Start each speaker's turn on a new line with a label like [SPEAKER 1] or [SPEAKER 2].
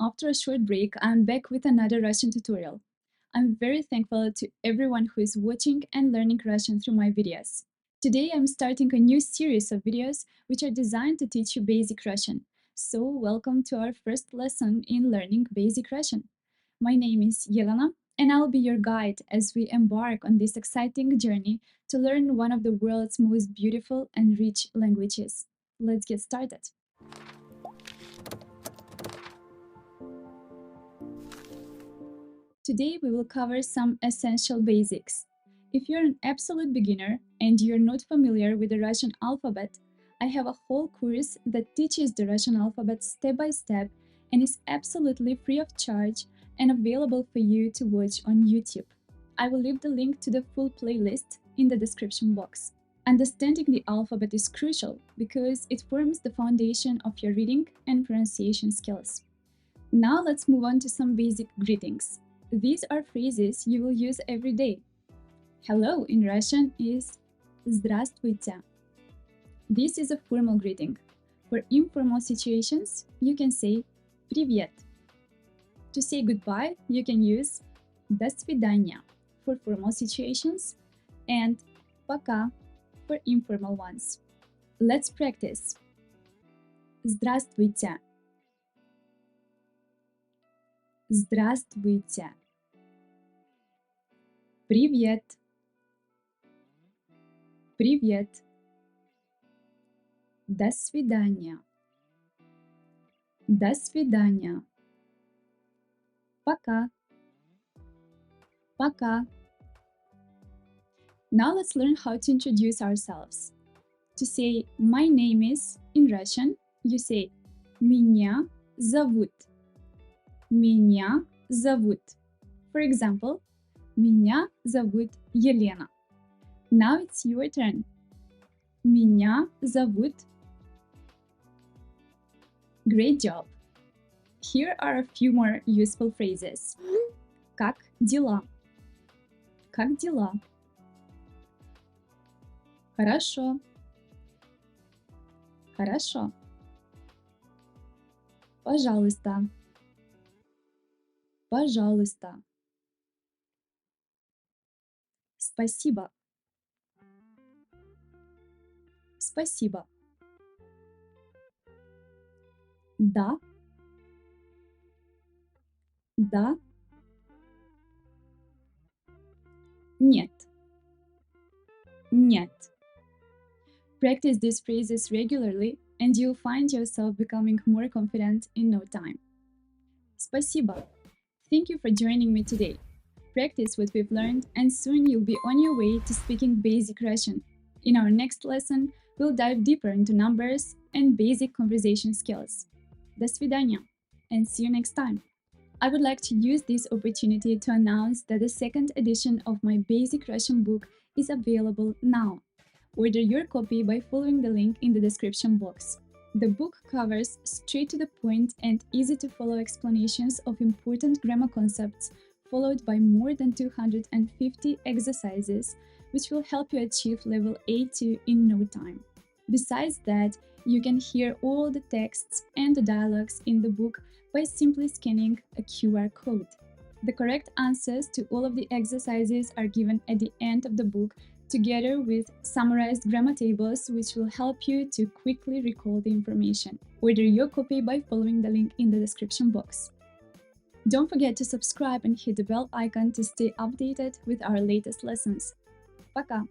[SPEAKER 1] After a short break, I'm back with another Russian tutorial. I'm very thankful to everyone who is watching and learning Russian through my videos. Today I'm starting a new series of videos which are designed to teach you basic Russian. So welcome to our first lesson in learning basic Russian. My name is Yelena and I'll be your guide as we embark on this exciting journey to learn one of the world's most beautiful and rich languages. Let's get started. Today we will cover some essential basics. If you're an absolute beginner and you're not familiar with the Russian alphabet, I have a whole course that teaches the Russian alphabet step by step and is absolutely free of charge and available for you to watch on YouTube. I will leave the link to the full playlist in the description box. Understanding the alphabet is crucial because it forms the foundation of your reading and pronunciation skills. Now let's move on to some basic greetings. These are phrases you will use every day. Hello in Russian is Здравствуйте. This is a formal greeting. For informal situations, you can say Привет. To say goodbye, you can use До свидания for formal situations and Пока for informal ones. Let's practice. Здравствуйте. Здравствуйте. Привет. Привет. До свидания. До свидания. Пока. Пока. Now let's learn how to introduce ourselves. To say my name is in Russian, you say Меня зовут. Меня зовут. For example, Меня зовут Елена. Now it's your turn. Меня зовут. Great job! Here are a few more useful phrases. Как дела? Как дела? Хорошо. Хорошо. Пожалуйста. Пожалуйста. Спасибо. Спасибо. Да. Да. Нет. Нет. Practice these phrases regularly and you'll find yourself becoming more confident in no time. Спасибо. Thank you for joining me today. Practice what we've learned and soon you'll be on your way to speaking basic Russian. In our next lesson, we'll dive deeper into numbers and basic conversation skills. До свидания and see you next time. I would like to use this opportunity to announce that the second edition of my Basic Russian book is available now. Order your copy by following the link in the description box. The book covers straight-to-the-point and easy-to-follow explanations of important grammar concepts, followed by more than 250 exercises, which will help you achieve level A2 in no time. Besides that, you can hear all the texts and the dialogues in the book by simply scanning a QR code. The correct answers to all of the exercises are given at the end of the book, together with summarized grammar tables which will help you to quickly recall the information. Order your copy by following the link in the description box. Don't forget to subscribe and hit the bell icon to stay updated with our latest lessons. Пока!